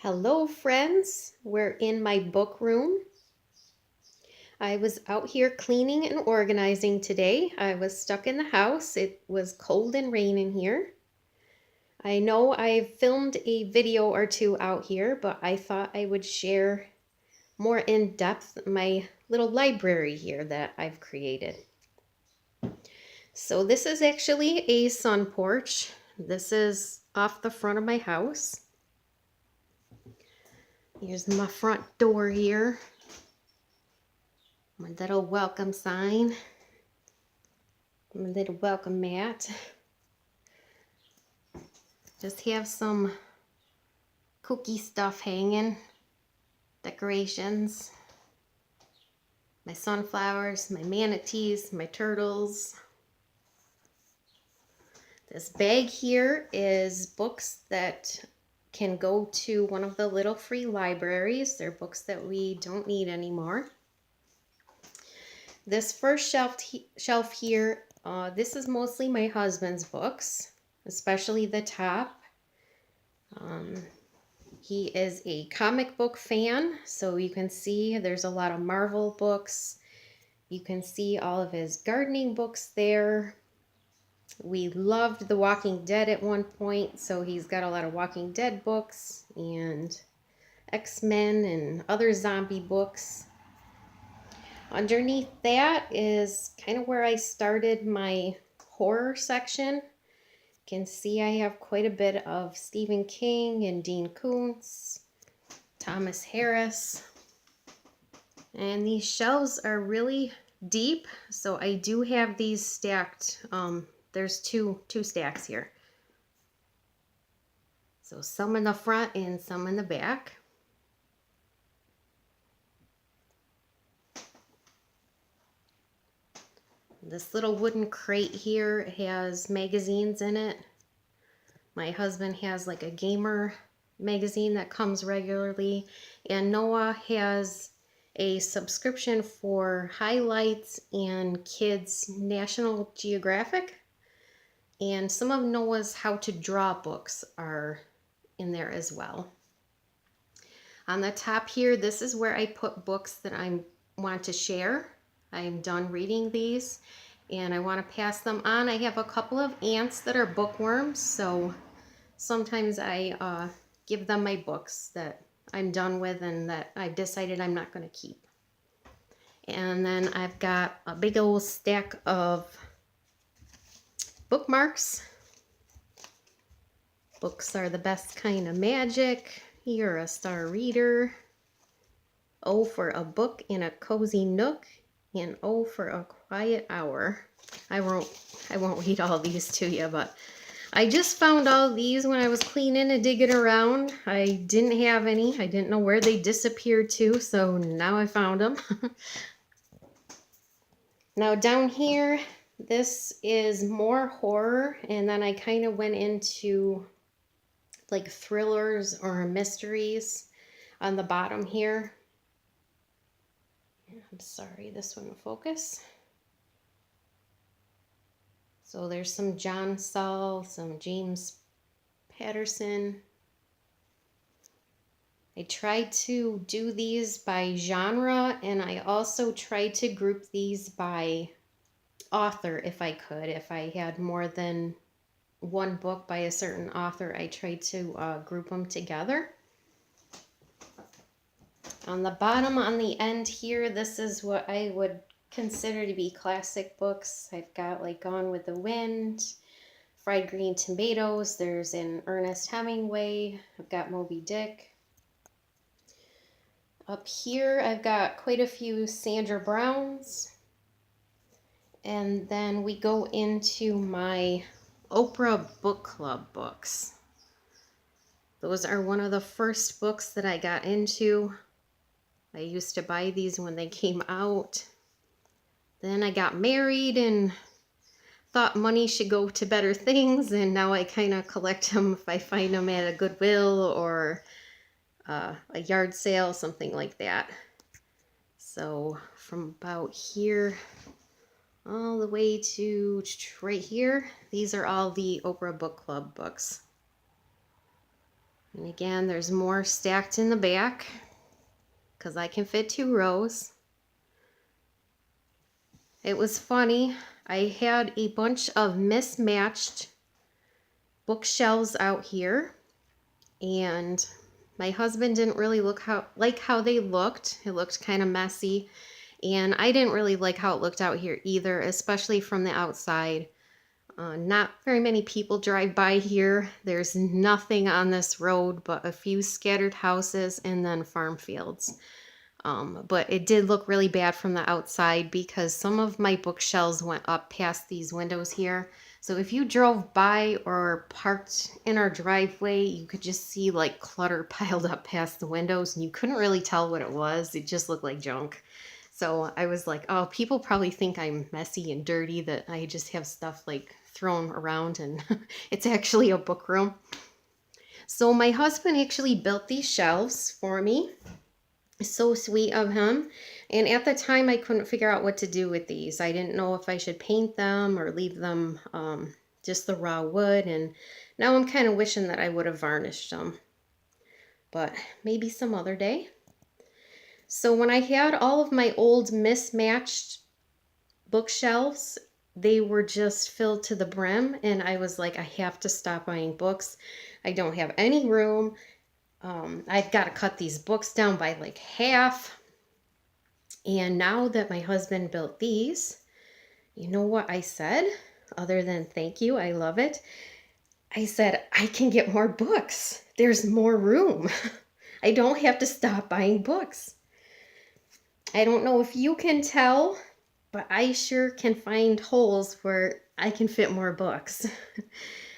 Hello, friends. We're in my book room. I was out here cleaning and organizing today. I was stuck in the house. It was cold and rain in here. I know I filmed a video or two out here, but I thought I would share more in depth my little library here that I've created. So this is actually a sun porch. This is off the front of my house. Here's my front door here. My little welcome sign. My little welcome mat. Just have some cookie stuff hanging. Decorations. My sunflowers, my manatees, my turtles. This bag here is books that can go to one of the little free libraries. They're books that we don't need anymore. This first shelf here, this is mostly my husband's books, especially the top. He is a comic book fan, so you can see there's a lot of Marvel books. You can see all of his gardening books there. We loved The Walking Dead at one point, so he's got a lot of Walking Dead books and X-Men and other zombie books. Underneath that is kind of where I started my horror section. You can see I have quite a bit of Stephen King and Dean Koontz, Thomas Harris. And these shelves are really deep, so I do have these stacked. There's two stacks here. So some in the front and some in the back. This little wooden crate here has magazines in it. My husband has like a gamer magazine that comes regularly, and Noah has a subscription for Highlights and Kids National Geographic. And some of Noah's how to draw books are in there as well. On the top here, this is where I put books that I want to share. I'm done reading these and I want to pass them on. I have a couple of aunts that are bookworms, so sometimes I give them my books that I'm done with and that I've decided I'm not going to keep. And then I've got a big old stack of bookmarks. Books are the best kind of magic. You're a star reader. O for a book in a cozy nook. And O for a quiet hour. I won't read all these to you, but I just found all these when I was cleaning and digging around. I didn't have any. I didn't know where they disappeared to, so now I found them. Now down here, this is more horror, and then I kind of went into like thrillers or mysteries on the bottom here. I'm sorry, this one will focus. So there's some John Saul, some James Patterson. I tried to do these by genre, and I also tried to group these by author if I could. If I had more than one book by a certain author, I tried to group them together. On the bottom, on the end here, this is what I would consider to be classic books. I've got like Gone with the Wind, Fried Green Tomatoes, there's an Ernest Hemingway, I've got Moby Dick. Up here, I've got quite a few Sandra Browns. And then we go into my Oprah Book Club books. Those are one of the first books that I got into. I used to buy these when they came out. Then I got married and thought money should go to better things, and now I kind of collect them if I find them at a Goodwill or a yard sale, something like that. So from about here all the way to right here, these are all the Oprah Book Club books. And again, there's more stacked in the back because I can fit 2 rows. It was funny. I had a bunch of mismatched bookshelves out here, and my husband didn't really like how they looked. It looked kind of messy, and I didn't really like how it looked out here either, especially from the outside. Not very many people drive by here. There's nothing on this road but a few scattered houses and then farm fields. But it did look really bad from the outside because some of my bookshelves went up past these windows here. So if you drove by or parked in our driveway, you could just see like clutter piled up past the windows and you couldn't really tell what it was. It just looked like junk. So I was like, oh, people probably think I'm messy and dirty, that I just have stuff like thrown around, and it's actually a book room. So my husband actually built these shelves for me. So sweet of him. And at the time, I couldn't figure out what to do with these. I didn't know if I should paint them or leave them just the raw wood. And now I'm kind of wishing that I would have varnished them. But maybe some other day. So when I had all of my old mismatched bookshelves, they were just filled to the brim. And I was like, I have to stop buying books. I don't have any room. I've got to cut these books down by like half. And now that my husband built these, you know what I said? Other than thank you, I love it. I said, I can get more books. There's more room. I don't have to stop buying books. I don't know if you can tell, but I sure can find holes where I can fit more books.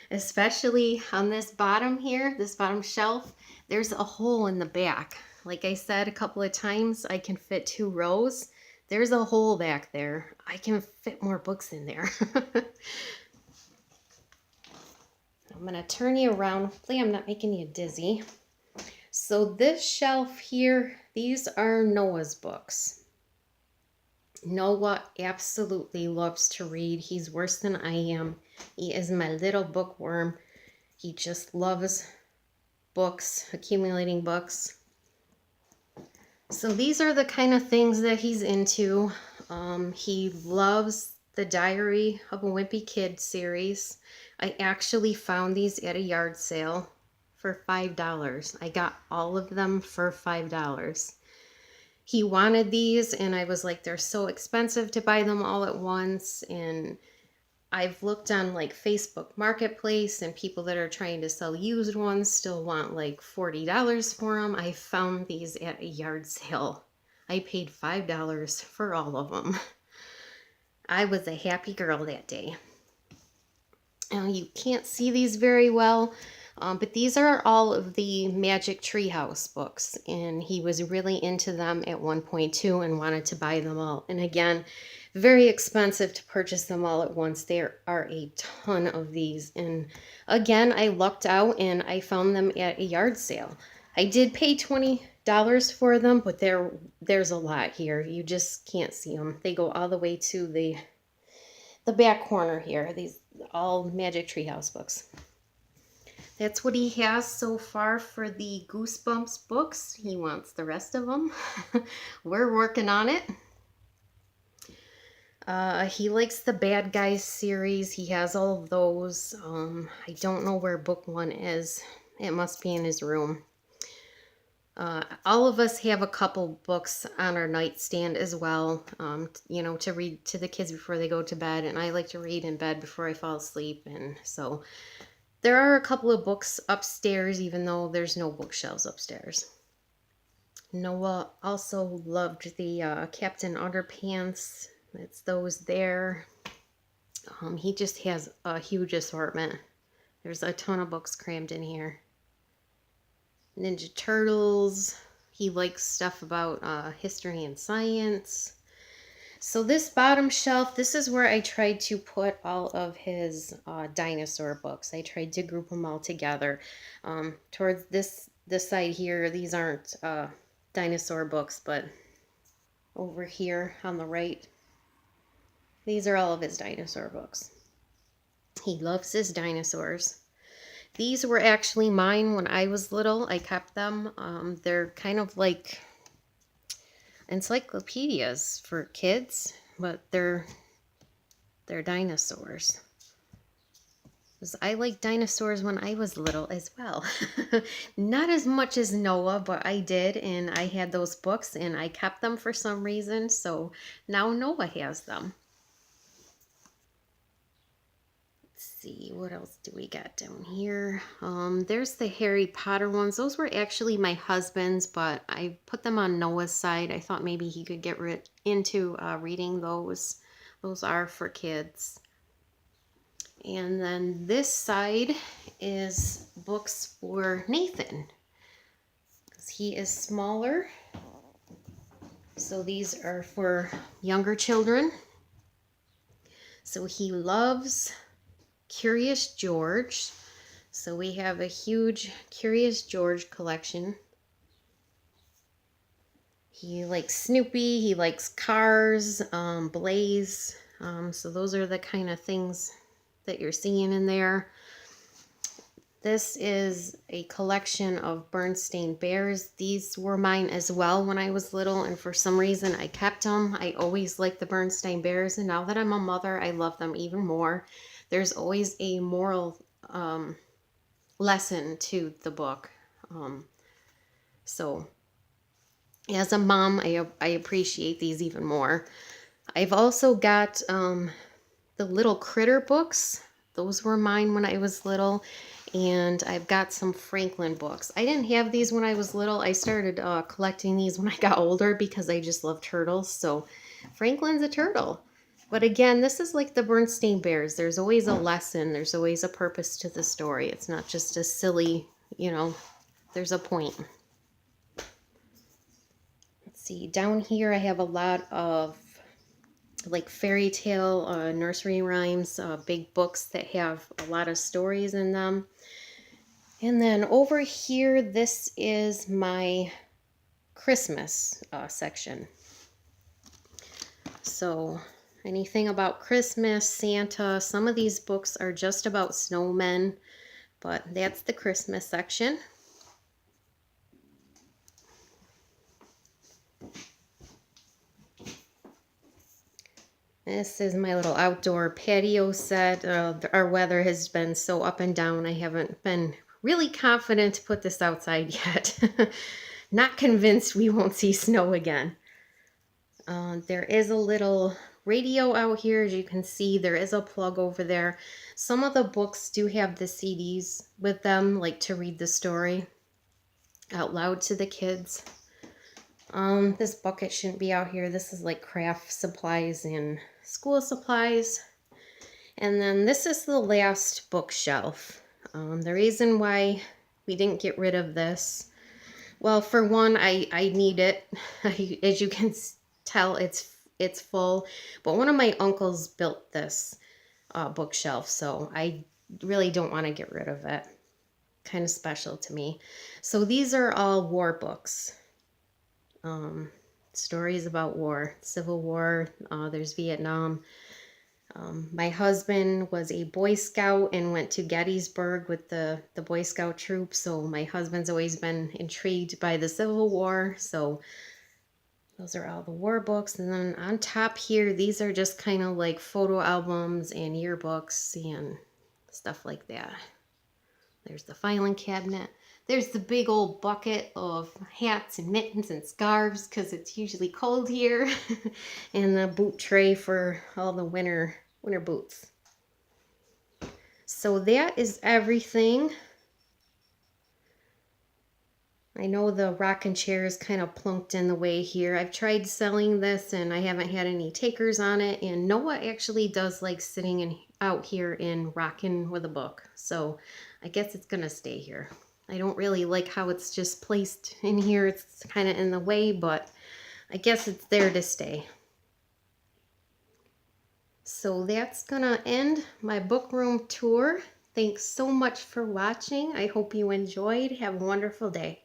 Especially on this bottom here, this bottom shelf, there's a hole in the back. Like I said a couple of times, I can fit 2 rows. There's a hole back there. I can fit more books in there. I'm going to turn you around. Hopefully I'm not making you dizzy. So this shelf here, these are Noah's books. Noah absolutely loves to read. He's worse than I am. He is my little bookworm. He just loves books, accumulating books. So these are the kind of things that he's into. He loves the Diary of a Wimpy Kid series. I actually found these at a yard sale for $5. I got all of them for $5. He wanted these, and I was like, they're so expensive to buy them all at once. And I've looked on like Facebook Marketplace, and people that are trying to sell used ones still want like $40 for them. I found these at a yard sale. I paid $5 for all of them. I was a happy girl that day. Now you can't see these very well, but these are all of the Magic Treehouse books, and he was really into them at one point too and wanted to buy them all. And again, very expensive to purchase them all at once. There are a ton of these, and again, I lucked out and I found them at a yard sale. I did pay $20 for them, but there's a lot here. You just can't see them. They go all the way to the back corner here. These all Magic Treehouse books. That's what he has so far for the Goosebumps books. He wants the rest of them. We're working on it. He likes the Bad Guys series. He has all of those. I don't know where book 1 is. It must be in his room. All of us have a couple books on our nightstand as well, you know, to read to the kids before they go to bed. And I like to read in bed before I fall asleep. And so there are a couple of books upstairs, even though there's no bookshelves upstairs. Noah also loved the Captain Underpants. It's those there. He just has a huge assortment. There's a ton of books crammed in here. Ninja Turtles. He likes stuff about history and science. So this bottom shelf, this is where I tried to put all of his dinosaur books. I tried to group them all together. Towards this side here, these aren't dinosaur books, but over here on the right, these are all of his dinosaur books. He loves his dinosaurs. These were actually mine when I was little. I kept them. They're kind of like encyclopedias for kids, but they're dinosaurs. 'Cause I liked dinosaurs when I was little as well. Not as much as Noah, but I did, and I had those books, and I kept them for some reason, so now Noah has them. Let's see, what else do we got down here? There's the Harry Potter ones. Those were actually my husband's, but I put them on Noah's side. I thought maybe he could get into reading those. Those are for kids. And then this side is books for Nathan, because he is smaller. So these are for younger children. So he loves Curious George. So we have a huge Curious George collection. He likes Snoopy, he likes Cars, Blaze. So those are the kind of things that you're seeing in there. This is a collection of Bernstein Bears. These were mine as well when I was little, and for some reason I kept them. I always liked the Bernstein Bears, and now that I'm a mother, I love them even more. There's always a moral lesson to the book. So as a mom, I appreciate these even more. I've also got the little critter books. Those were mine when I was little. And I've got some Franklin books. I didn't have these when I was little. I started collecting these when I got older because I just love turtles. So Franklin's a turtle. But again, this is like the Bernstein Bears. There's always a lesson. There's always a purpose to the story. It's not just a silly, there's a point. Let's see. Down here I have a lot of like fairy tale, nursery rhymes, big books that have a lot of stories in them. And then over here, this is my Christmas section. So anything about Christmas, Santa, some of these books are just about snowmen, but that's the Christmas section. This is my little outdoor patio set. Our weather has been so up and down. I haven't been really confident to put this outside yet. Not convinced we won't see snow again. There is a little radio out here. As you can see, there is a plug over there. Some of the books do have the CDs with them, like to read the story out loud to the kids. This bucket shouldn't be out here. This is like craft supplies and school supplies. And then this is the last bookshelf. The reason why we didn't get rid of this, well, for one, I need it. As you can tell, it's full. But one of my uncles built this bookshelf, so I really don't want to get rid of it. Kind of special to me. So these are all war books. Stories about war, Civil War, there's Vietnam. My husband was a Boy Scout and went to Gettysburg with the Boy Scout troop, so my husband's always been intrigued by the Civil War, so those are all the war books. And then on top here, these are just kind of like photo albums and yearbooks and stuff like that. There's the filing cabinet. There's the big old bucket of hats and mittens and scarves because it's usually cold here. And the boot tray for all the winter boots. So that is everything. I know the rocking chair is kind of plunked in the way here. I've tried selling this and I haven't had any takers on it. And Noah actually does like sitting out here and rocking with a book. So I guess it's going to stay here. I don't really like how it's just placed in here. It's kind of in the way, but I guess it's there to stay. So that's going to end my book room tour. Thanks so much for watching. I hope you enjoyed. Have a wonderful day.